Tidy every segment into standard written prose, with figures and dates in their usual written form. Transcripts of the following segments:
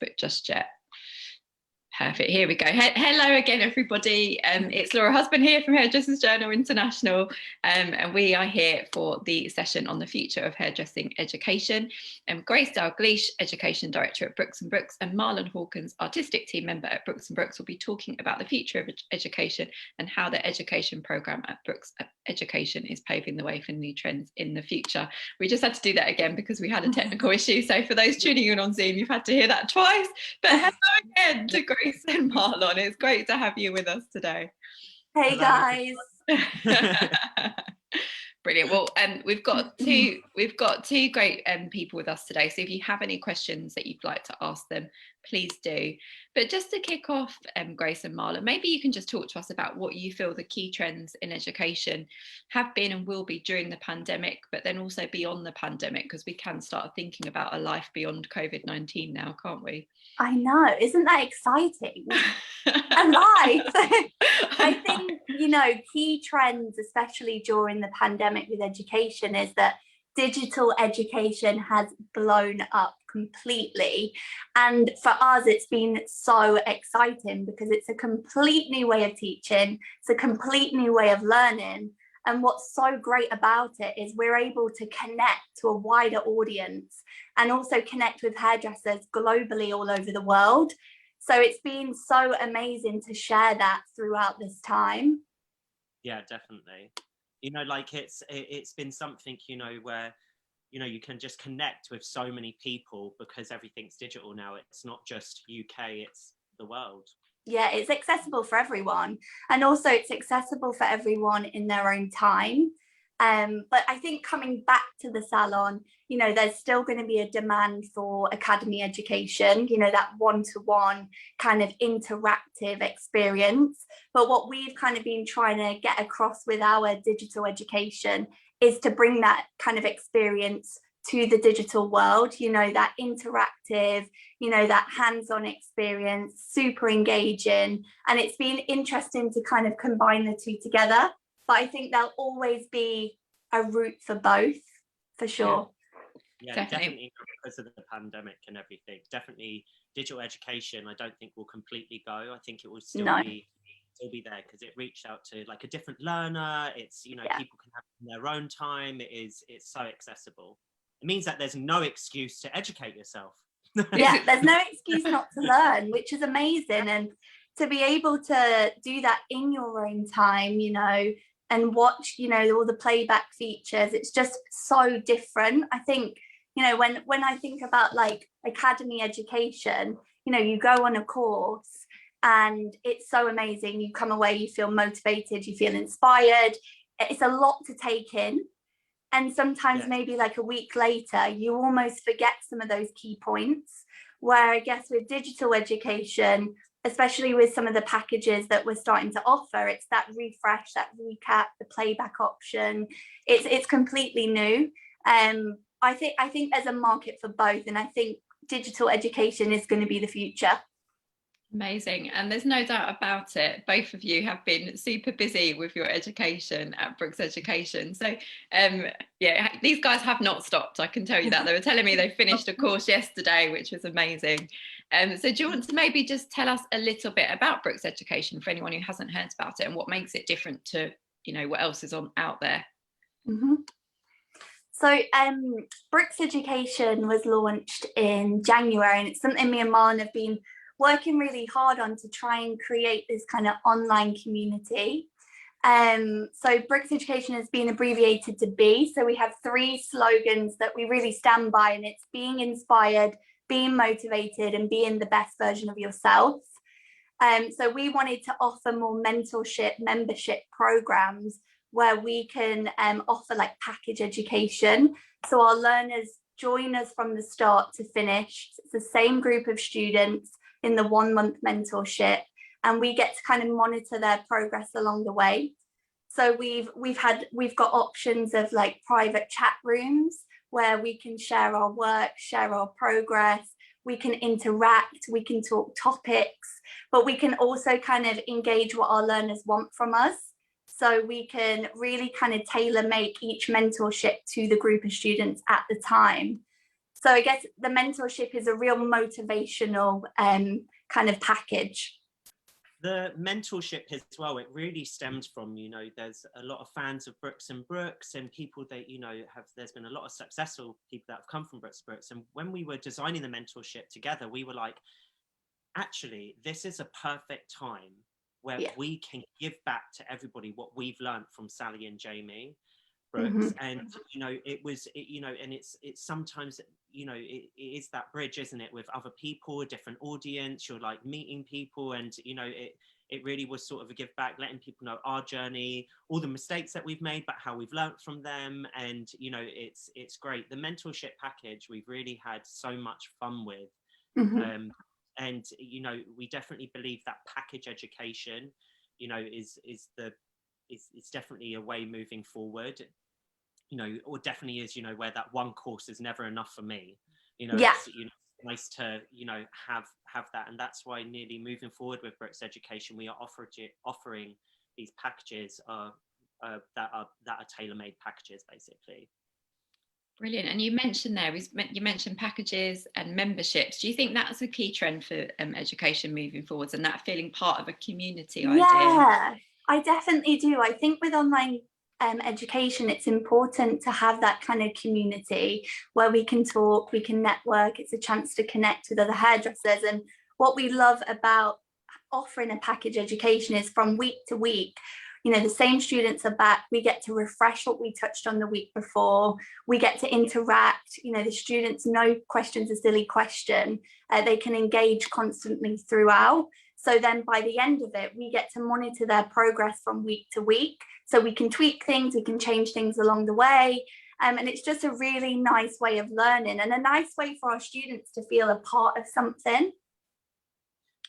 but just yet. Perfect. Here we go. Hello again, everybody. It's Laura Husband here from Hairdressers Journal International, and we are here for the session on the future of hairdressing education. Grace Dalgleish, Education Director at Brooks & Brooks, and Marlon Hawkins, Artistic Team Member at Brooks & Brooks, will be talking about the future of education and how the education programme at Brooks Education is paving the way for new trends in the future. We just had to do that again because we had a technical issue. So for those tuning in on Zoom, you've had to hear that twice. But hello again to Grace and Marlon. It's great to have you with us today. Hey guys. Brilliant. Well, we've got two great people with us today. So if you have any questions that you'd like to ask them, please do. But just to kick off, Grace and Marlon, maybe you can just talk to us about what you feel the key trends in education have been and will be during the pandemic, but then also beyond the pandemic, because we can start thinking about a life beyond COVID-19 now, can't we? I know, isn't that exciting? Alive. I think, you know, key trends, especially during the pandemic with education, is that digital education has blown up completely. And for us, it's been so exciting because it's a complete new way of teaching. It's a complete new way of learning. And what's so great about it is we're able to connect to a wider audience and also connect with hairdressers globally all over the world. So it's been so amazing to share that throughout this time. Yeah, definitely. You know, like it's been something, you know, where, you know, you can just connect with so many people because everything's digital now. It's not just UK, it's the world. Yeah, it's accessible for everyone. And also it's accessible for everyone in their own time. But I think coming back to the salon, you know, there's still going to be a demand for academy education, you know, that one-to-one kind of interactive experience. But what we've kind of been trying to get across with our digital education is to bring that kind of experience to the digital world, you know, that interactive, you know, that hands-on experience, super engaging. And it's been interesting to kind of combine the two together. But I think there'll always be a route for both, for sure. Yeah, definitely because of the pandemic and everything. Definitely digital education, I don't think will completely go. I think it will still be there because it reached out to like a different learner. It's, you know, people can have it in their own time. It's so accessible. It means that there's no excuse to educate yourself. Yeah, there's no excuse not to learn, which is amazing. And to be able to do that in your own time, you know, and watch, you know, all the playback features, it's just so different. I think, you know, when I think about like academy education, you know, you go on a course and it's so amazing. You come away, you feel motivated, you feel inspired. It's a lot to take in. And sometimes maybe like a week later, you almost forget some of those key points, where I guess with digital education, especially with some of the packages that we're starting to offer, it's that refresh, that recap, the playback option. It's completely new. I think there's a market for both, and I think digital education is going to be the future. Amazing. And there's no doubt about it. Both of you have been super busy with your education at Brooks Education. So yeah, these guys have not stopped. I can tell you that. They were telling me they finished a course yesterday, which was amazing. So do you want to maybe just tell us a little bit about Brooks Education for anyone who hasn't heard about it and what makes it different to, you know, what else is on out there? Mm-hmm. So Brooks Education was launched in January, and it's something me and Marlon have been working really hard on to try and create this kind of online community. So Brooks Education has been abbreviated to B. So we have 3 slogans that we really stand by, and it's being inspired, being motivated, and being the best version of yourself. So we wanted to offer more mentorship, membership programs where we can offer like package education. So our learners join us from the start to finish. It's the same group of students in the 1-month mentorship, and we get to kind of monitor their progress along the way. So we've got options of like private chat rooms where we can share our work, share our progress, we can interact, we can talk topics, but we can also kind of engage what our learners want from us. So we can really kind of tailor make each mentorship to the group of students at the time. So I guess the mentorship is a real motivational kind of package. The mentorship as well, it really stems from, there's a lot of fans of Brooks and Brooks, and people that, there's been a lot of successful people that have come from Brooks and Brooks. And when we were designing the mentorship together, we were like, actually, this is a perfect time where we can give back to everybody what we've learned from Sally and Jamie Brooks. And and it's sometimes it is that bridge, isn't it, with other people, a different audience, you're like meeting people, and it really was sort of a give back, letting people know our journey, all the mistakes that we've made, but how we've learned from them. And it's great. The mentorship package we've really had so much fun with. And we definitely believe that package education is definitely a way moving forward, or definitely is, where that one course is never enough for me. It's nice to have that. And that's why nearly moving forward with Brooks Education, we are offering these packages that are tailor-made packages, basically. Brilliant. And you mentioned packages and memberships. Do you think that's a key trend for education moving forwards, and that feeling part of a community idea? Yeah, I definitely do. I think with online education, it's important to have that kind of community where we can talk, we can network. It's a chance to connect with other hairdressers. And what we love about offering a package education is from week to week, the same students are back. We get to refresh what we touched on the week before. We get to interact. The students, no question's a silly question. They can engage constantly throughout. So then by the end of it, we get to monitor their progress from week to week. So we can tweak things, we can change things along the way. And it's just a really nice way of learning, and a nice way for our students to feel a part of something.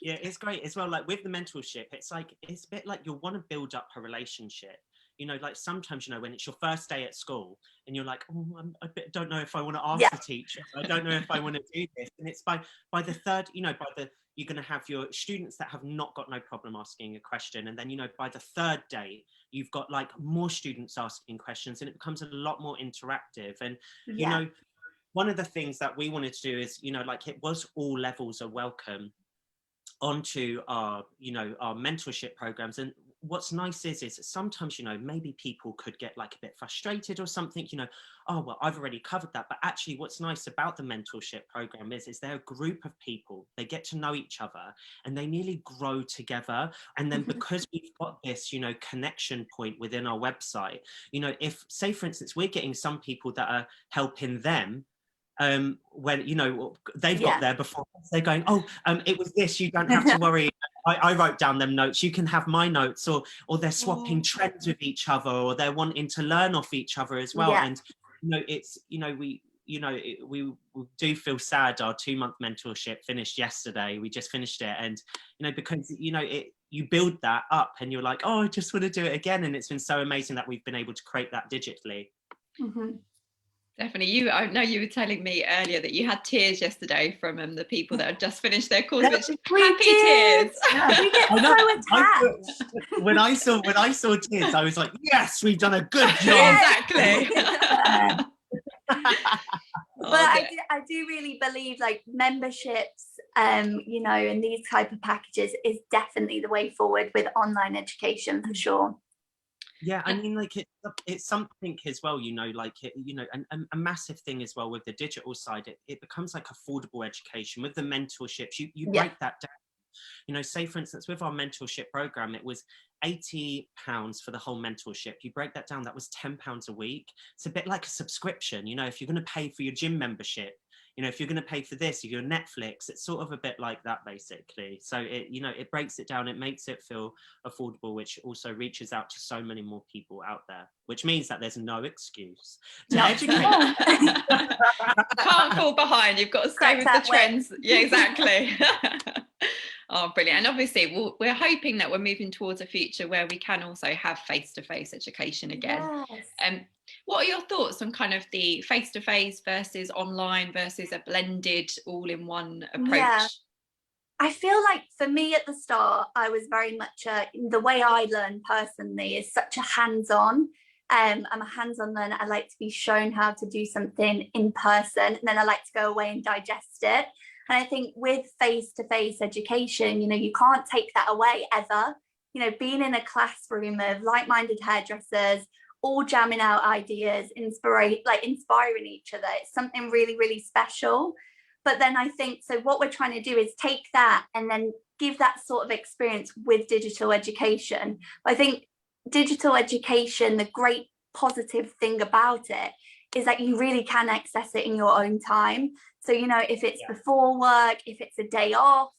Yeah, it's great as well. Like with the mentorship, it's a bit like you'll want to build up a relationship. Like sometimes, when it's your first day at school and you're like, oh, don't know if I want to ask the teacher. I don't know if I want to do this. And it's by the third, you're going to have your students that have not got no problem asking a question. And then, by the third day, you've got like more students asking questions, and it becomes a lot more interactive. And, one of the things that we wanted to do is, it was all levels are welcome onto our mentorship programs. And what's nice is sometimes maybe people could get like a bit frustrated or something, oh well, I've already covered that. But actually what's nice about the mentorship program is they're a group of people, they get to know each other and they nearly grow together. And then because we've got this connection point within our website, if, say for instance, we're getting some people that are helping them, when they've got there before, they're going, oh, it was this, you don't have to worry, I wrote down them notes, you can have my notes, or they're swapping trends with each other, or they're wanting to learn off each other as well. And it's we do feel sad our 2-month mentorship finished yesterday. We just finished it, and because you build that up and you're like, oh, I just want to do it again. And it's been so amazing that we've been able to create that digitally. Definitely. I know you were telling me earlier that you had tears yesterday from the people that had just finished their course. Which happy tears. Yeah. We get so attached. When I saw tears, I was like, yes, we've done a good job. Exactly. But I do really believe like memberships, and these type of packages is definitely the way forward with online education for sure. Yeah, I mean, like it's something as well, a massive thing as well with the digital side. It becomes like affordable education with the mentorships. You break that down. Say for instance, with our mentorship program, it was £80 for the whole mentorship. You break that down, that was £10 a week. It's a bit like a subscription. If you're going to pay for your gym membership, if you're going to pay for this, if you're Netflix, it's sort of a bit like that, basically. So it breaks it down, it makes it feel affordable, which also reaches out to so many more people out there, which means that there's no excuse to educate. Can't fall behind, you've got to stay with the trends. Yeah, exactly. Oh, brilliant. And obviously we're hoping that we're moving towards a future where we can also have face-to-face education again. Yes. What are your thoughts on kind of the face-to-face versus online versus a blended all-in-one approach? Yeah. I feel like for me at the start, I was very much the way I learned personally is such a hands-on. I'm a hands-on learner. I like to be shown how to do something in person, and then I like to go away and digest it. And I think with face-to-face education, you can't take that away ever. Being in a classroom of like-minded hairdressers, all jamming out ideas, inspiring each other, it's something really, really special. But then I think, so what we're trying to do is take that and then give that sort of experience with digital education. I think digital education, the great positive thing about it is that you really can access it in your own time. So, if it's before work, if it's a day off,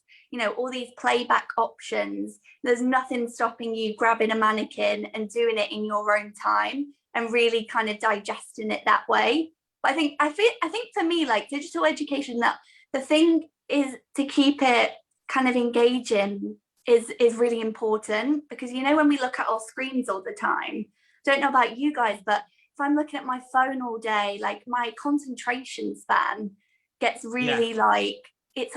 all these playback options, there's nothing stopping you grabbing a mannequin and doing it in your own time and really kind of digesting it that way. But I think for me, like digital education, that the thing is to keep it kind of engaging is really important, because when we look at our screens all the time, don't know about you guys, but if I'm looking at my phone all day, like my concentration span gets really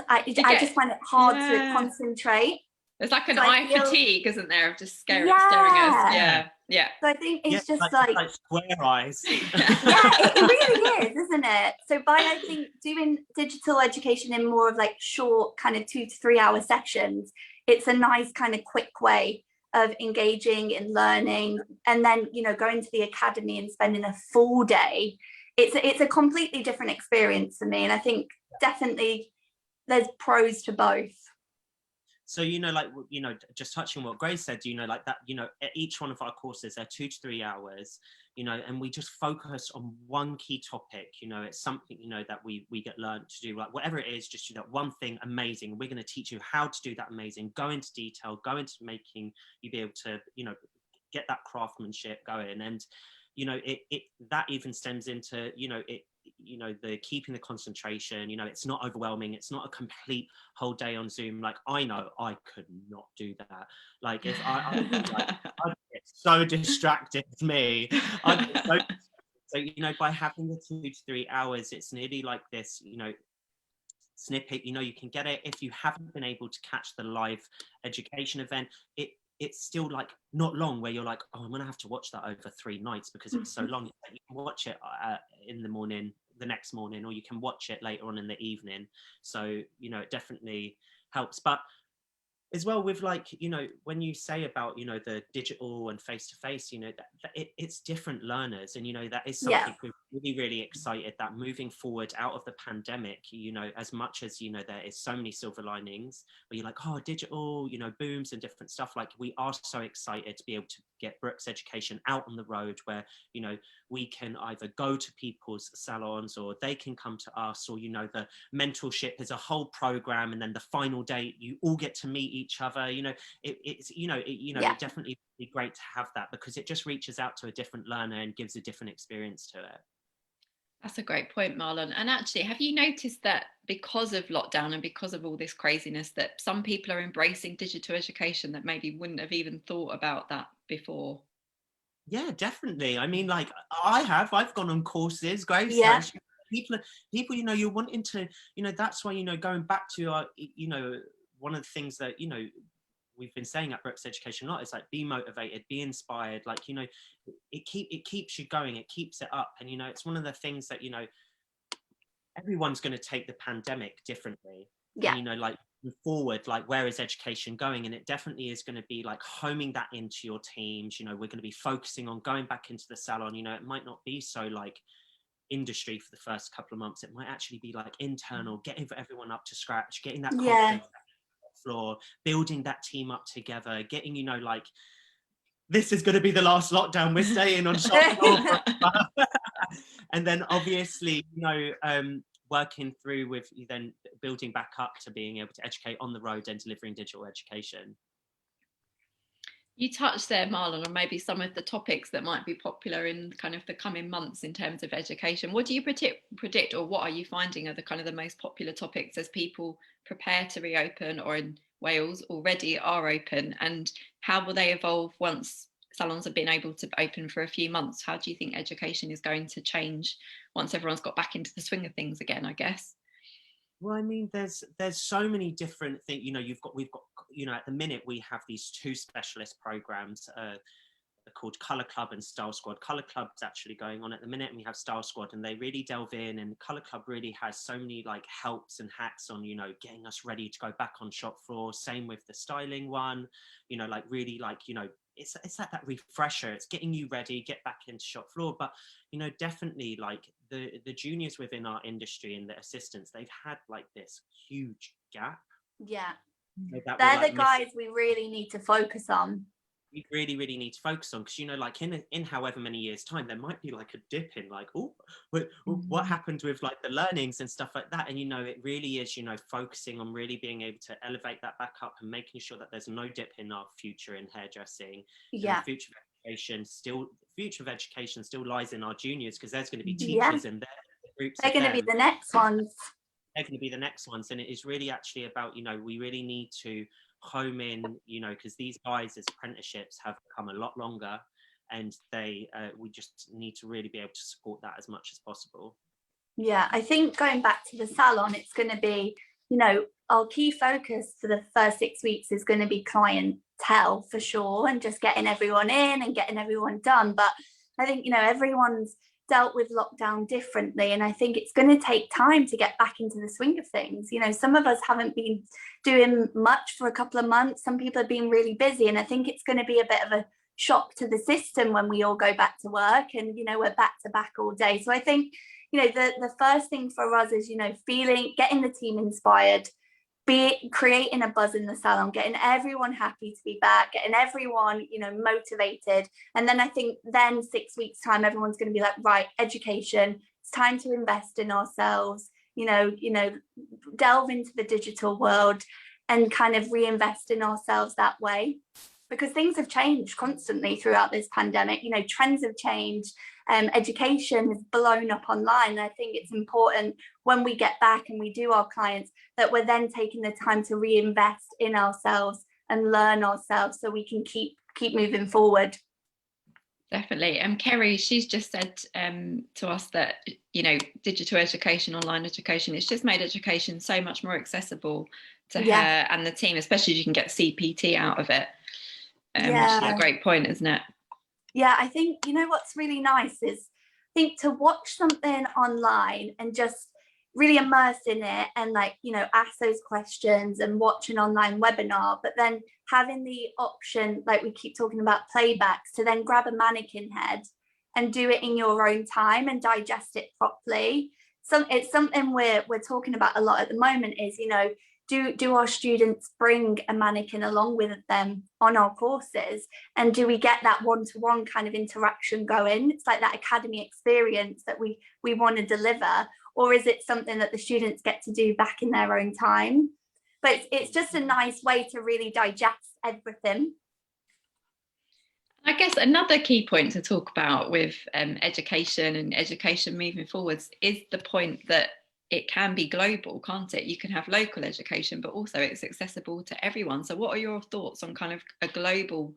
I just find it hard to concentrate. There's like an eye fatigue, isn't there, of just staring at us. Yeah. So I think it's just like square eyes. it really is, isn't it? So by, I think, doing digital education in more of like short kind of 2 to 3 hour sessions, it's a nice kind of quick way of engaging and learning. And then, going to the academy and spending a full day, it's a completely different experience for me. And I think definitely there's pros to both. So, just touching on what Grace said, like that, at each one of our courses, they're 2 to 3 hours, and we just focus on one key topic. It's something, that we get learned to do, like whatever it is, just do that one thing amazing. We're going to teach you how to do that amazing, go into detail, go into making you be able to, get that craftsmanship going. And, it that even stems into, the keeping the concentration. It's not overwhelming. It's not a complete whole day on Zoom. Like, I know I could not do that. Like, if I'd get so distracted with me. So, by having the 2 to 3 hours, it's nearly like this, snippet. You can get it. If you haven't been able to catch the live education event, it's still like not long, where you're like, oh, I'm gonna have to watch that over 3 nights because it's so long. You can watch it in the morning, the next morning, or you can watch it later on in the evening. So it definitely helps. But as well with, like, when you say about the digital and face-to-face, that it's different learners, and that is something we're really, really excited that moving forward out of the pandemic, as much as there is so many silver linings where you're like, oh, digital booms and different stuff, like we are so excited to be able to get Brooks Education out on the road, where we can either go to people's salons or they can come to us, or the mentorship is a whole program, and then the final day you all get to meet each other. It's it definitely be great to have that, because it just reaches out to a different learner and gives a different experience to it. That's a great point, Marlon. And actually, have you noticed that because of lockdown and because of all this craziness, that some people are embracing digital education that maybe wouldn't have even thought about that before? Yeah, definitely. I mean, like, I've gone on courses, Grace. Yeah. People, you're wanting to, that's why, going back to our, one of the things that, we've been saying at Brooks Education a lot is like, be motivated, be inspired. Like, it keeps you going, it keeps it up. And, it's one of the things that, everyone's going to take the pandemic differently. Yeah. And, like, forward, like, where is education going? And it definitely is going to be like homing that into your teams. We're going to be focusing on going back into the salon. It might not be so like industry for the first couple of months. It might actually be like internal, getting everyone up to scratch, getting that confidence floor, building that team up together, getting like, this is going to be the last lockdown, we're staying on shop floor. And then obviously working through with then building back up to being able to educate on the road and delivering digital education. You touched there, Marlon, on maybe some of the topics that might be popular in kind of the coming months in terms of education. What do you predict, or what are you finding are the kind of the most popular topics as people prepare to reopen, or in Wales already are open? And how will they evolve once salons have been able to open for a few months? How do you think education is going to change once everyone's got back into the swing of things again, I guess? Well, I mean, there's so many different things. We've got at the minute we have these 2 specialist programs. called Colour Club and Style Squad. Colour Club's actually going on at the minute, and we have Style Squad, and they really delve in, and Colour Club really has so many like helps and hacks on, you know, getting us ready to go back on shop floor. Same with the styling one, you know, like really like, you know, it's like that refresher. It's getting you ready, get back into shop floor. But, you know, definitely like the juniors within our industry and the assistants, they've had like this huge gap. Yeah. That They're like the guys we really need to focus on. We really need to focus on, because, you know, like in however many years time, there might be like a dip in like, oh, what happened with like the learnings and stuff like that. And, you know, it really is, you know, focusing on really being able to elevate that back up and making sure that there's no dip in our future in hairdressing. Yeah. And the future of education still lies in our juniors, because there's going to be teachers and their groups. They're going to be the next ones. They're going to be the next ones. And it is really actually about, you know, we really need to home in, you know, because these guys as apprenticeships have become a lot longer, and we just need to really be able to support that as much as possible. Yeah, I think going back to the salon, it's going to be, you know, our key focus for the first 6 weeks is going to be clientele for sure, and just getting everyone in and getting everyone done. But I think, you know, everyone's dealt with lockdown differently, and I think it's going to take time to get back into the swing of things. You know, some of us haven't been doing much for a couple of months. Some people have been really busy, and I think it's going to be a bit of a shock to the system when we all go back to work, and, you know, we're back to back all day. So I think, you know, the first thing for us is, you know, getting the team inspired, creating a buzz in the salon, getting everyone happy to be back, getting everyone, you know, motivated. And then I think 6 weeks time, everyone's going to be like, right, education, it's time to invest in ourselves, you know, delve into the digital world and kind of reinvest in ourselves that way, because things have changed constantly throughout this pandemic. You know, trends have changed. Education has blown up online. And I think it's important when we get back and we do our clients that we're then taking the time to reinvest in ourselves and learn ourselves, so we can keep moving forward. Definitely. Kerry, she's just said to us that, you know, digital education, online education, it's just made education so much more accessible to her and the team, especially if you can get CPT out of it. Which is a great point, isn't it? Yeah, I think, you know, what's really nice is, I think, to watch something online and just really immerse in it and, like, you know, ask those questions and watch an online webinar, but then having the option, like we keep talking about playbacks, to then grab a mannequin head and do it in your own time and digest it properly. It's something we're talking about a lot at the moment is, you know, do our students bring a mannequin along with them on our courses, and do we get that one-to-one kind of interaction going? It's like that academy experience that we want to deliver, or is it something that the students get to do back in their own time? But it's just a nice way to really digest everything. I guess another key point to talk about with education and education moving forwards is the point that it can be global, can't it? You can have local education, but also it's accessible to everyone. So what are your thoughts on kind of a global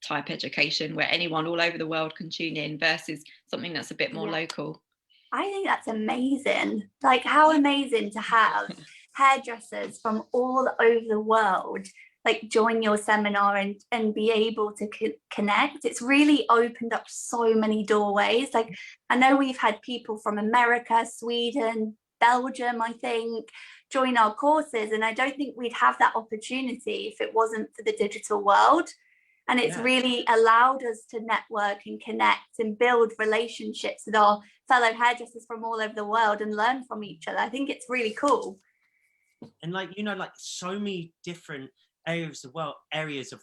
type education where anyone all over the world can tune in versus something that's a bit more local? I think that's amazing. Like, how amazing to have hairdressers from all over the world like join your seminar and be able to connect. It's really opened up so many doorways. Like, I know we've had people from America, Sweden, Belgium, I think, join our courses, and I don't think we'd have that opportunity if it wasn't for the digital world. And it's really allowed us to network and connect and build relationships with our fellow hairdressers from all over the world and learn from each other. I think it's really cool. And, like, you know, like so many different areas of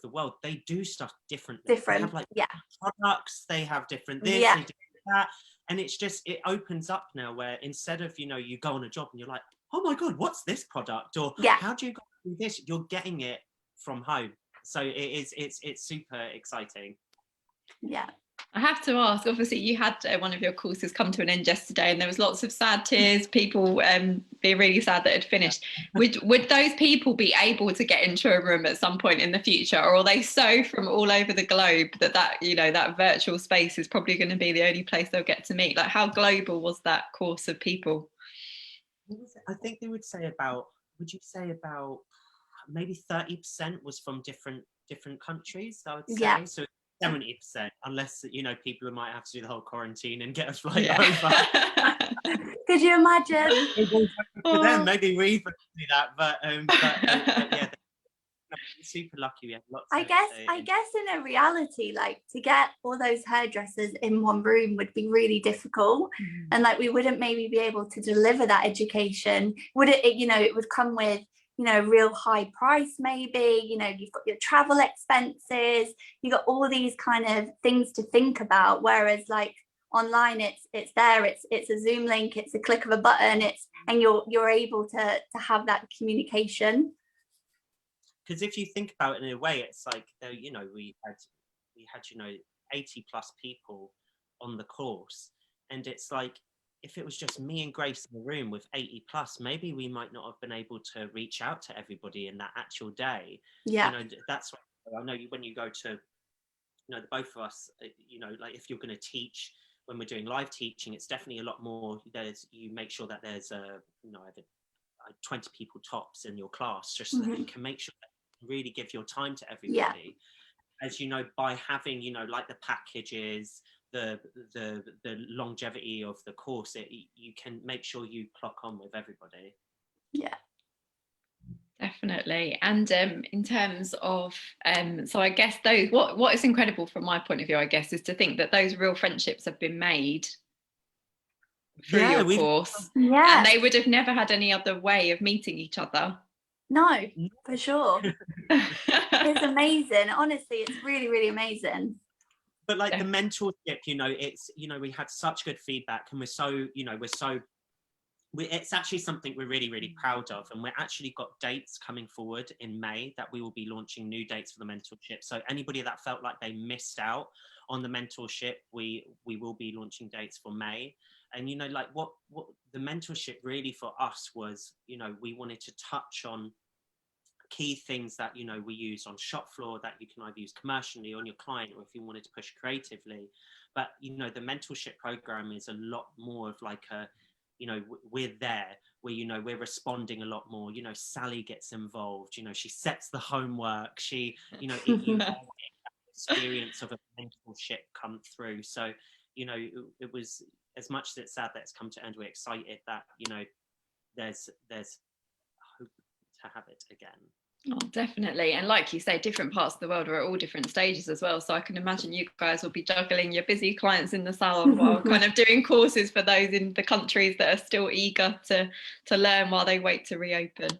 the world, they do stuff differently. They have like products, they have different this, they do that. And it's just, it opens up now where instead of, you know, you go on a job and you're like, oh my God, what's this product? Or how do you go through this? You're getting it from home. So it's super exciting. Yeah. I have to ask, obviously you had one of your courses come to an end yesterday and there was lots of sad tears, people being really sad that it had finished. Would those people be able to get into a room at some point in the future, or are they so from all over the globe that you know, that virtual space is probably going to be the only place they'll get to meet? Like, how global was that course of people? I think they would say about maybe 30% was from different countries, I would say. So 70%, unless, you know, people might have to do the whole quarantine and get a flight over. Could you imagine? For them, maybe we even do that, but yeah, we're super lucky. We have lots. I guess in a reality, like, to get all those hairdressers in one room would be really difficult, and like we wouldn't maybe be able to deliver that education. Would it, you know, it would come with, you know, real high price, maybe, you know, you've got your travel expenses, you got all these kind of things to think about, whereas like online it's there, it's a Zoom link, it's a click of a button, and you're able to have that communication. Because if you think about it in a way, it's like, you know, we had you know, 80 plus people on the course, and it's like, if it was just me and Grace in the room with 80 plus, maybe we might not have been able to reach out to everybody in that actual day. Yeah, you know, that's what I know. When you go to, you know, the both of us, you know, like if you're going to teach, when we're doing live teaching, it's definitely a lot more. You make sure that there's you know, either 20 people tops in your class, just so that you can make sure that you really give your time to everybody. As you know, by having, you know, like the packages, the longevity of the course, you can make sure you clock on with everybody. Yeah, definitely. And in terms of so I guess those, what is incredible from my point of view, I guess, is to think that those real friendships have been made through your course, and they would have never had any other way of meeting each other. No, for sure. It's amazing, honestly, it's really, really amazing. But like the mentorship, you know, it's, you know, we had such good feedback, and we're so, you know, it's actually something we're really, really proud of, and we're actually got dates coming forward in May that we will be launching new dates for the mentorship. So anybody that felt like they missed out on the mentorship, we will be launching dates for May. And, you know, like what the mentorship really for us was, you know, we wanted to touch on key things that, you know, we use on shop floor that you can either use commercially on your client, or if you wanted to push creatively. But, you know, the mentorship program is a lot more of like a, you know, we're there, where, you know, we're responding a lot more. You know, Sally gets involved, you know, she sets the homework, she, you know, you have experience of a mentorship come through. So, you know, it was, as much as it's sad that it's come to end, we're excited that, you know, there's hope to have it again. Oh, definitely. And like you say, different parts of the world are at all different stages as well. So I can imagine you guys will be juggling your busy clients in the salon while kind of doing courses for those in the countries that are still eager to learn while they wait to reopen.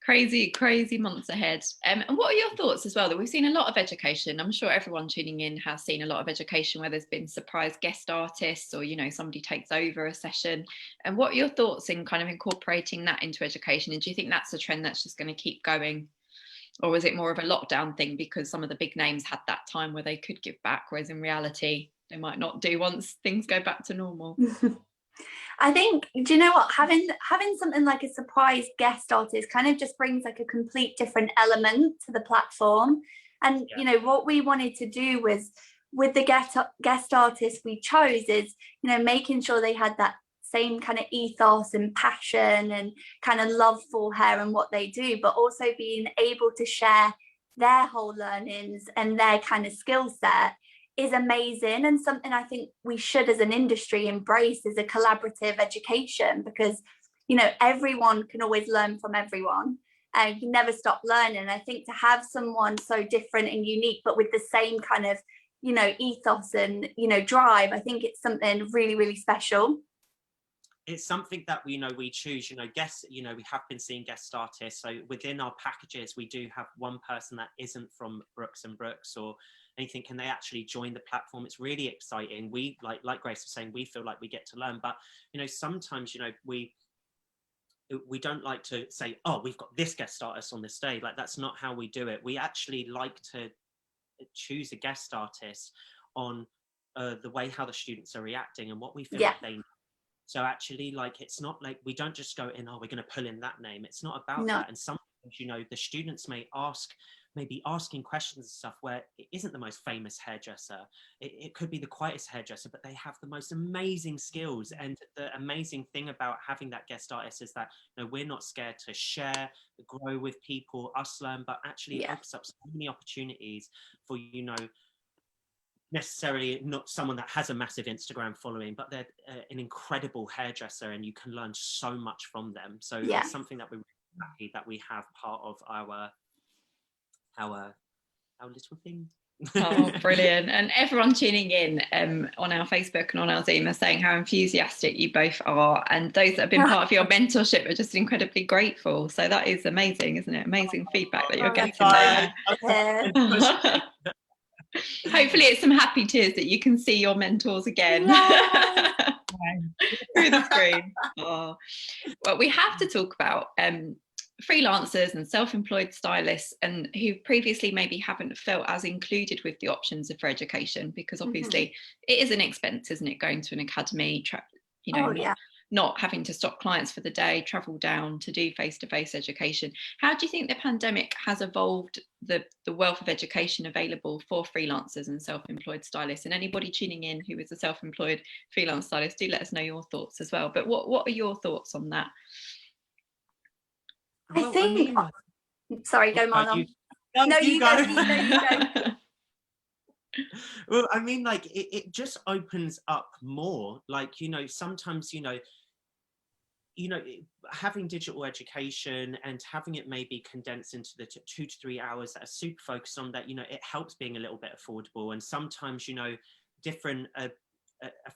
Crazy months ahead. And what are your thoughts as well, that we've seen a lot of education? I'm sure everyone tuning in has seen a lot of education where there's been surprise guest artists, or, you know, somebody takes over a session. And what are your thoughts in kind of incorporating that into education? And do you think that's a trend that's just going to keep going? Or was it more of a lockdown thing because some of the big names had that time where they could give back, whereas in reality they might not do once things go back to normal? I think, do you know what, having something like a surprise guest artist kind of just brings like a complete different element to the platform. And you know, what we wanted to do was, with the guest artists we chose, is, you know, making sure they had that same kind of ethos and passion and kind of love for hair and what they do, but also being able to share their whole learnings and their kind of skill set is amazing, and something I think we should as an industry embrace is a collaborative education, because, you know, everyone can always learn from everyone and you never stop learning. I think to have someone so different and unique but with the same kind of, you know, ethos and, you know, drive, I think it's something really, really special. It's something that we, you know, we choose, you know, guests, you know, we have been seeing guest artists. So within our packages, we do have one person that isn't from Brooks and Brooks or anything. Can they actually join the platform? It's really exciting. We, like Grace was saying, we feel like we get to learn, but, you know, sometimes, you know, we don't like to say, oh, we've got this guest artist on this day. Like, that's not how we do it. We actually like to choose a guest artist on the way how the students are reacting and what we feel like they need. So actually, like, it's not like we don't just go in, oh, we're going to pull in that name. It's not about that. And sometimes, you know, the students may be asking questions and stuff where it isn't the most famous hairdresser. It could be the quietest hairdresser, but they have the most amazing skills. And the amazing thing about having that guest artist is that, you know, we're not scared to share, grow with people, us learn, but actually it opens up so many opportunities for, you know, necessarily not someone that has a massive Instagram following, but they're an incredible hairdresser, and you can learn so much from them. So it's something that we're really happy that we have part of our little thing. Oh, brilliant. And everyone tuning in on our Facebook and on our Zoom are saying how enthusiastic you both are, and those that have been part of your mentorship are just incredibly grateful. So that is amazing, isn't it? Amazing feedback that you're getting there. Hopefully it's some happy tears that you can see your mentors again through the screen. Oh. Well, we have to talk about freelancers and self-employed stylists, and who previously maybe haven't felt as included with the options of for education, because obviously it is an expense, isn't it, going to an academy, not having to stop clients for the day, travel down to do face-to-face education. How do you think the pandemic has evolved the wealth of education available for freelancers and self-employed stylists? And anybody tuning in who is a self-employed freelance stylist, do let us know your thoughts as well. But what are your thoughts on that? I think, sorry, go Marlon. No, you go. Well, I mean, like, it just opens up more, like, sometimes, having digital education and having it maybe condensed into the 2 to 3 hours that are super focused on that, it helps being a little bit affordable. And sometimes, different a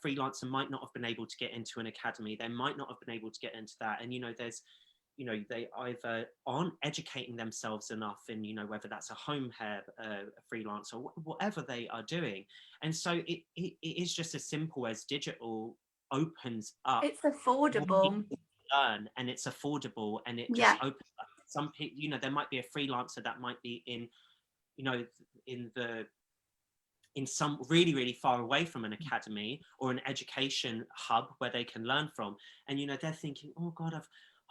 freelancer might not have been able to get into an academy, they might not have been able to get into that, and there's they either aren't educating themselves enough in, whether that's a home hair freelance or whatever they are doing. And so it is just as simple as digital opens up. It's affordable. Learn, and it's affordable, and it just opens up. Some people, there might be a freelancer that might be in some really, really far away from an academy or an education hub where they can learn from. And, they're thinking, oh God,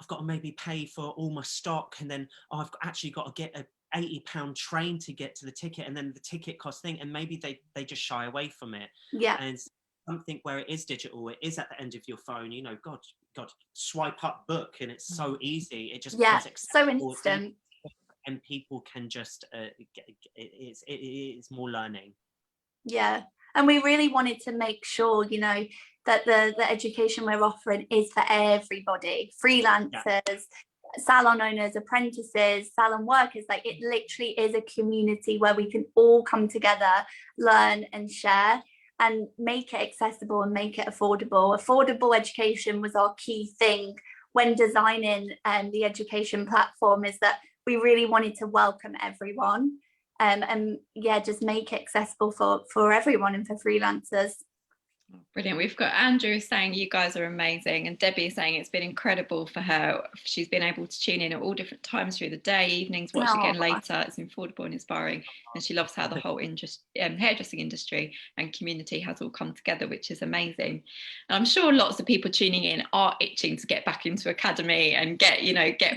I've got to maybe pay for all my stock, and then I've actually got to get a £80 train to get to the ticket, and then the ticket cost thing, and maybe they just shy away from it. And something where it is digital, it is at the end of your phone, God, swipe up, book, and it's so easy. It just so instant, and people can just it is more learning. And we really wanted to make sure, that the education we're offering is for everybody, freelancers, salon owners, apprentices, salon workers. Like, it literally is a community where we can all come together, learn and share, and make it accessible and make it affordable. Affordable education was our key thing when designing the education platform, is that we really wanted to welcome everyone. And just make it accessible for everyone and for freelancers. Brilliant. We've got Andrew saying you guys are amazing, and Debbie saying it's been incredible for her. She's been able to tune in at all different times through the day, evenings, watch again later. It's affordable and inspiring, and she loves how the whole hairdressing industry and community has all come together, which is amazing. And I'm sure lots of people tuning in are itching to get back into academy and get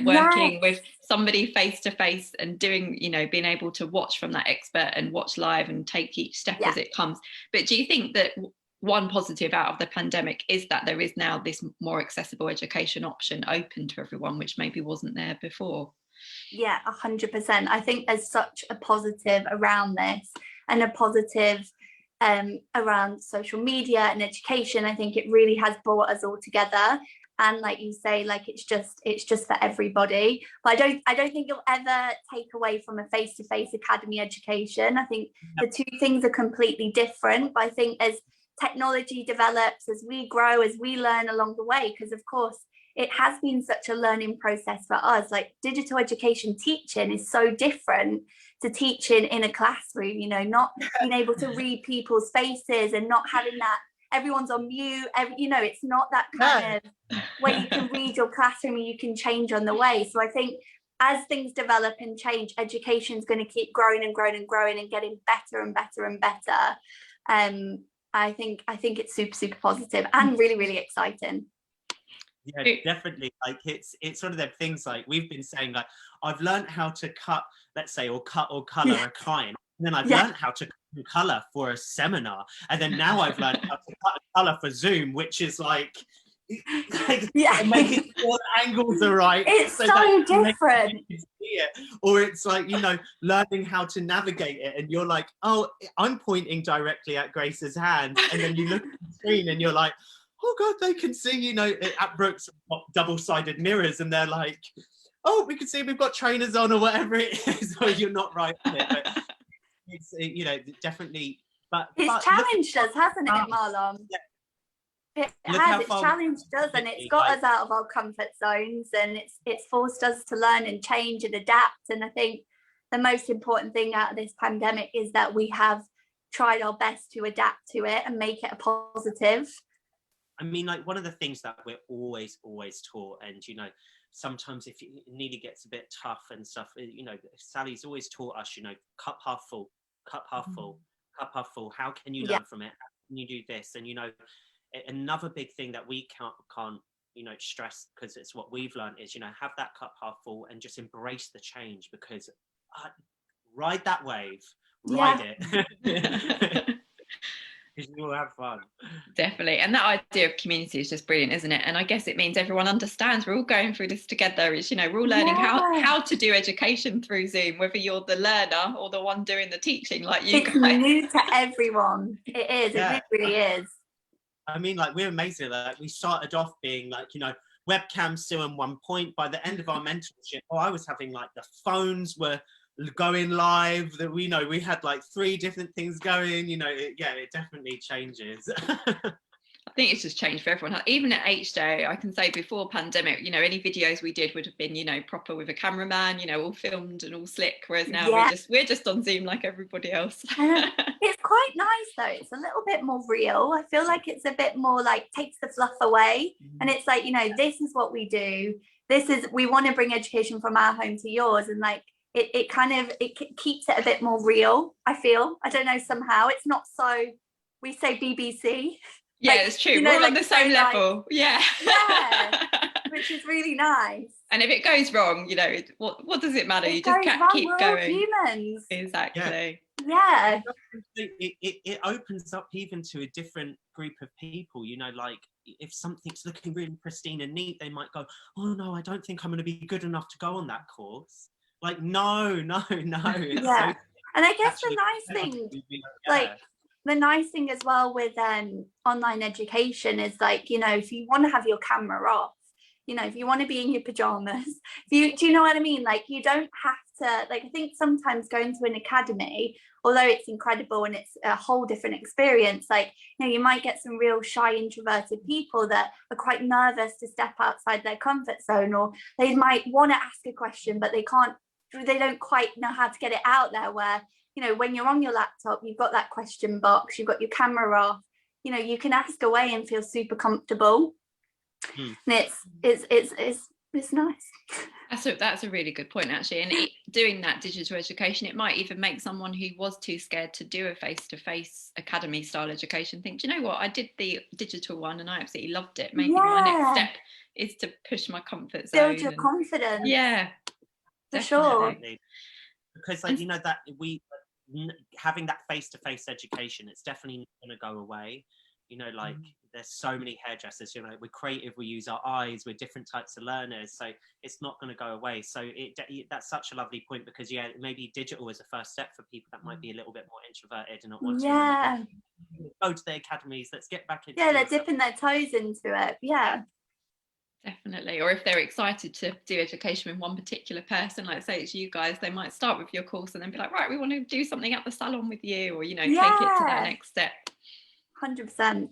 working with somebody face to face and doing, being able to watch from that expert and watch live and take each step as it comes. But do you think that one positive out of the pandemic is that there is now this more accessible education option open to everyone, which maybe wasn't there before? 100%. I think there's such a positive around this, and a positive around social media and education. I think it really has brought us all together. And like you say, like, it's just for everybody. But I don't think you'll ever take away from a face-to-face academy education. I think the two things are completely different. But I think as technology develops, as we grow, as we learn along the way, because of course it has been such a learning process for us. Like, digital education teaching is so different to teaching in a classroom, not being able to read people's faces and not having that everyone's on mute, it's not that kind of where you can read your classroom and you can change on the way. So I think as things develop and change, education is going to keep growing and growing and growing and getting better and better and better. I think it's super, super positive and really, really exciting. Yeah, definitely. Like, it's one of them things, like we've been saying, like, I've learned how to cut, let's say, or cut or color a client, and then I've learned how to color for a seminar, and then now I've learned how to cut and color for Zoom, which is like, Yeah. And making sure the angles are right. It's so that different. you can see it. Or it's like, you know, learning how to navigate it, and you're like, oh, I'm pointing directly at Grace's hand, and then you look at the screen and you're like, oh God, they can see, you know, at Brooks double-sided mirrors, and they're like, oh, we can see we've got trainers on or whatever it is, or you're not right on it. But it's, you know, definitely. But It's challenged us, hasn't it, Marlon? Yeah. It Look has. how It's far challenged us, and it's got us out of our comfort zones, and it's forced us to learn and change and adapt. And I think the most important thing out of this pandemic is that we have tried our best to adapt to it and make it a positive. I mean, like, one of the things that we're always taught, and, you know, sometimes if it nearly gets a bit tough and stuff, you know, Sally's always taught us, you know, cup half full, cup half full, cup half full. How can you learn from it? How can you do this? And, you know, another big thing that we can't, you know, stress, because it's what we've learned, is, you know, have that cup half full and just embrace the change, because ride that wave, ride it. Because you will have fun. Definitely. And that idea of community is just brilliant, isn't it? And I guess it means everyone understands we're all going through this together. It's, you know, we're all learning how to do education through Zoom, whether you're the learner or the one doing the teaching, like you guys. It's new to everyone. It is. Yeah. It really is. I mean, like, we're amazing. Like, we started off being like, you know, webcam still in one point. By the end of our mentorship, I was having, like, the phones were going live, that we know we had like 3 different things going, you know. It definitely changes. I think it's just changed for everyone. Even at HJ, I can say before pandemic, you know, any videos we did would have been, you know, proper with a cameraman, you know, all filmed and all slick. Whereas now we're just on Zoom like everybody else. It's quite nice though. It's a little bit more real. I feel like it's a bit more like takes the fluff away. And it's like, you know, this is what we do. We want to bring education from our home to yours. And like, it keeps it a bit more real, I feel. I don't know, somehow. It's not so, we say BBC. Yeah, like, it's true. We're all on the same level. Yeah. Which is really nice. And if it goes wrong, you know, what does it matter? You just keep we're going. All humans. Exactly. Yeah. It opens up even to a different group of people, you know, like if something's looking really pristine and neat, they might go, oh no, I don't think I'm going to be good enough to go on that course. Like, no. And I guess the nice thing, the nice thing as well with online education is, like, you know, if you want to have your camera off, you know, if you want to be in your pajamas, do you know what I mean? Like, you don't have to, like, I think sometimes going to an academy, although it's incredible and it's a whole different experience, like, you know, you might get some real shy, introverted people that are quite nervous to step outside their comfort zone, or they might want to ask a question, but they don't quite know how to get it out there, where, you know, when you're on your laptop, you've got that question box, you've got your camera off, you know, you can ask away and feel super comfortable. And it's nice. That's a really good point, actually. And doing that digital education, it might even make someone who was too scared to do a face-to-face academy style education think, do you know what, I did the digital one and I absolutely loved it. Maybe my next step is to push my comfort zone. Build your confidence. Yeah, for sure. Because, like, you know, that having that face-to-face education, it's definitely not going to go away. You know, like, there's so many hairdressers, you know, we're creative, we use our eyes, we're different types of learners, so it's not going to go away. So that's such a lovely point, because maybe digital is a first step for people that might be a little bit more introverted and not want to go to the academies. Let's get back into they're dipping their toes into it. Definitely. Or if they're excited to do education with one particular person, like say it's you guys, they might start with your course and then be like, right, we want to do something at the salon with you, or, you know, take it to that next step. 100%.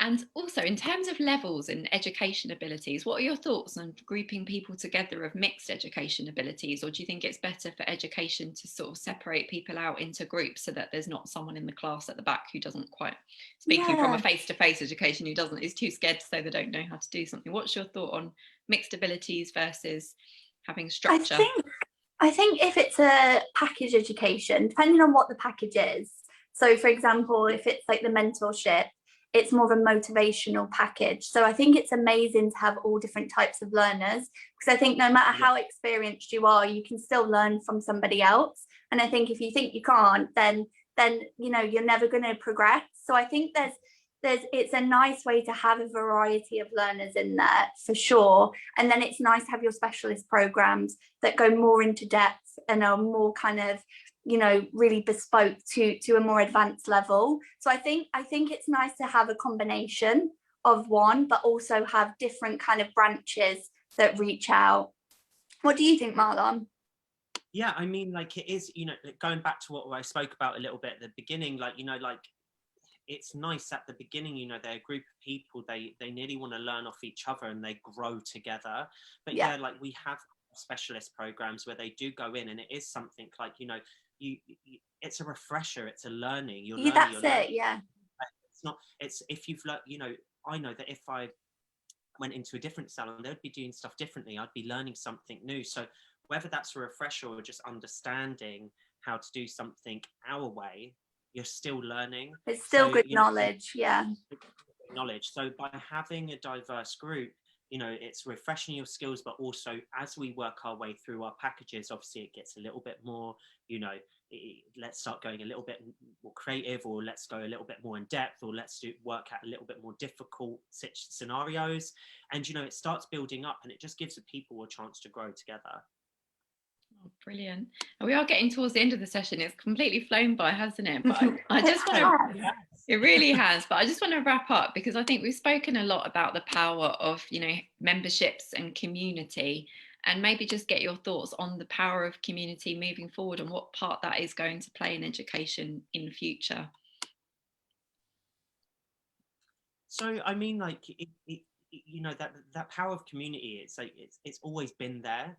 And also, in terms of levels and education abilities, what are your thoughts on grouping people together of mixed education abilities? Or do you think it's better for education to sort of separate people out into groups so that there's not someone in the class at the back who doesn't quite, speaking from a face-to-face education, is too scared to say they don't know how to do something? What's your thought on mixed abilities versus having structure? I think if it's a package education, depending on what the package is. So, for example, if it's like the mentorship, it's more of a motivational package. So I think it's amazing to have all different types of learners, because I think no matter how experienced you are, you can still learn from somebody else. And I think if you think you can't, then you know, you're never going to progress. So I think it's a nice way to have a variety of learners in there for sure. And then it's nice to have your specialist programs that go more into depth and are more kind of, you know, really bespoke to a more advanced level. So I think it's nice to have a combination of one, but also have different kind of branches that reach out. What do you think, Marlon? Yeah, I mean, like, it is, you know, going back to what I spoke about a little bit at the beginning, like, you know, like, it's nice at the beginning, you know, they're a group of people, they nearly want to learn off each other and they grow together. But yeah, like, we have specialist programs where they do go in, and it is something like, you know, you it's a refresher, it's a learning, you're learning, that's it. Yeah, it's not, it's, if you've learned, you know, I know that if I went into a different salon, they would be doing stuff differently, I'd be learning something new. So whether that's a refresher or just understanding how to do something our way, you're still learning. It's still so, good you know, knowledge. Yeah. Knowledge. So by having a diverse group, you know, it's refreshing your skills, but also as we work our way through our packages, obviously it gets a little bit more, you know, let's start going a little bit more creative, or let's go a little bit more in depth, or let's work at a little bit more difficult scenarios. And, you know, it starts building up, and it just gives the people a chance to grow together. Oh, brilliant. And we are getting towards the end of the session. It's completely flown by, hasn't it? But I just want to, it really has, but I just want to wrap up, because I think we've spoken a lot about the power of, you know, memberships and community, and maybe just get your thoughts on the power of community moving forward and what part that is going to play in education in the future. So, I mean, like, you know, that power of community, it's like, it's always been there.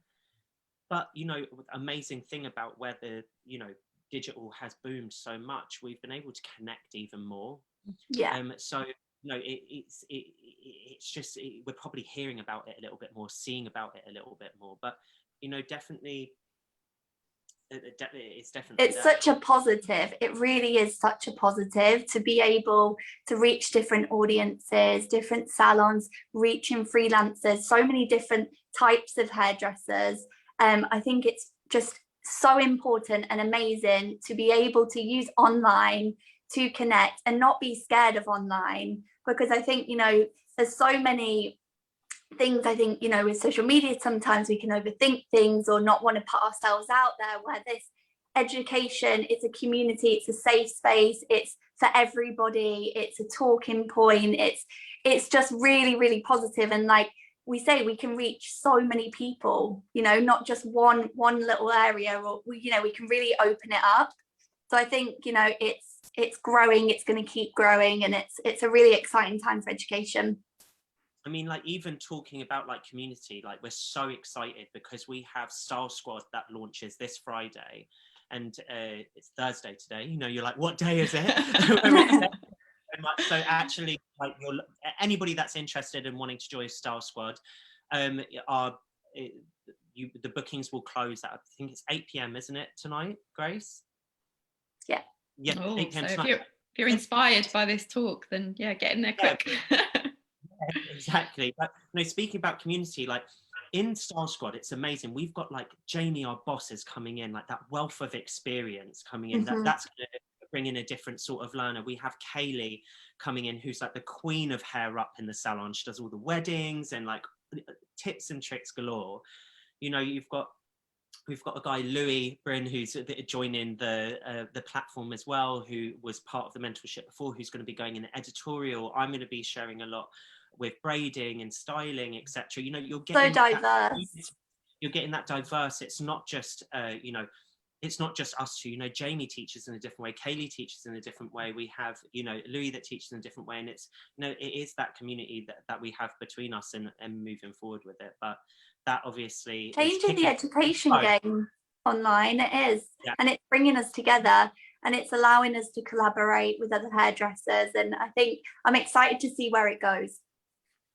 But, you know, amazing thing about where the, you know, digital has boomed so much, we've been able to connect even more. Yeah. So, you know, it's just, we're probably hearing about it a little bit more, seeing about it a little bit more. But, you know, definitely, it's definitely it's such a positive. It really is such a positive to be able to reach different audiences, different salons, reaching freelancers, so many different types of hairdressers. I think it's just so important and amazing to be able to use online to connect and not be scared of online, because I think, you know, there's so many things, I think, you know, with social media, sometimes we can overthink things or not want to put ourselves out there, where this education, it's a community, it's a safe space, it's for everybody, it's a talking point, it's just really, really positive. And like we say, we can reach so many people, you know, not just one little area, or you know, we can really open it up. So I think, you know, it's growing, it's going to keep growing, and it's a really exciting time for education. I mean, like, even talking about like community, like, we're so excited because we have Style Squad that launches this Friday, and it's Thursday today. You know, you're like, what day is it? So actually, like, anybody that's interested in wanting to join Style Squad, the bookings will close at, I think it's 8 p.m, isn't it, tonight, Grace? Yeah. Yeah, oh, 8 p.m. so tonight. if you're inspired by this talk, then yeah, get in there quick. Yeah, exactly. But, you know, speaking about community, like, in Style Squad, it's amazing. We've got like Jamie, our boss, is coming in, like that wealth of experience coming in. Mm-hmm. That's going to bring in a different sort of learner. We have Kaylee coming in, who's like the queen of hair up in the salon. She does all the weddings and like tips and tricks galore. You know, we've got a guy, Louis Bryn, who's joining the platform as well, who was part of the mentorship before, who's going to be going in the editorial. I'm going to be sharing a lot with braiding and styling, etc. You know, you're getting so diverse. You're getting that diverse. It's not just you know, it's not just us two. You know, Jamie teaches in a different way, Kaylee teaches in a different way, we have, you know, Louis that teaches in a different way, and it's, you know, it is that community that we have between us, and moving forward with it. But that obviously changing the education game online, it is. Yeah. And it's bringing us together, and it's allowing us to collaborate with other hairdressers, and I think I'm excited to see where it goes.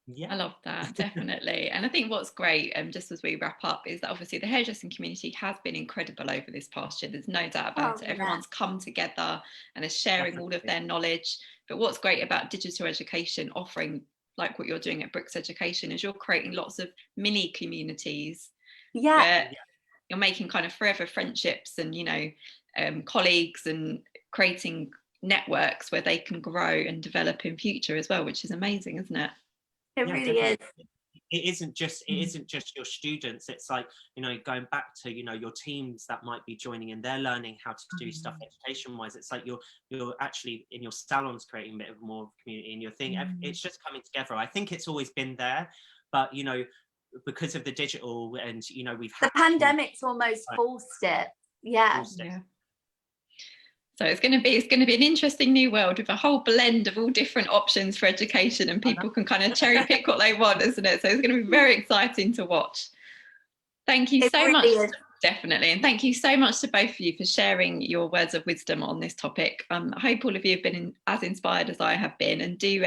Yeah, I love that, definitely. And I think what's great, just as we wrap up, is that obviously the hairdressing community has been incredible over this past year. There's no doubt about it. Everyone's come together and is sharing all of their knowledge. But what's great about digital education offering, like what you're doing at Brooks Education, is you're creating lots of mini communities. Yeah. Where you're making kind of forever friendships and, you know, colleagues, and creating networks where they can grow and develop in future as well, which is amazing, isn't it? It really is. It isn't just your students. It's like, you know, going back to, you know, your teams that might be joining and they're learning how to do stuff education wise. It's like you're actually in your salons creating a bit of more community in your thing. It's just coming together. I think it's always been there, but, you know, because of the digital and, you know, the pandemic's almost forced it. Yeah. So it's going to be an interesting new world with a whole blend of all different options for education, and people can kind of cherry pick what they want, isn't it? So it's going to be very exciting to watch. Thank you so much. Definitely. And thank you so much to both of you for sharing your words of wisdom on this topic. I hope all of you have been as inspired as I have been, and do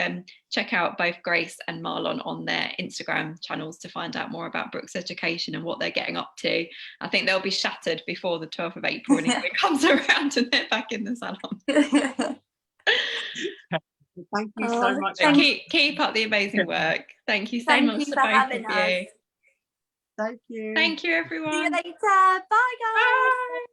check out both Grace and Marlon on their Instagram channels to find out more about Brooks Education and what they're getting up to. I think they'll be shattered before the 12th of April when it comes around and they're back in the salon. Thank you so much. Keep up the amazing work. Thank you so much to both of you. Thank you. Thank you, everyone. See you later. Bye, guys. Bye.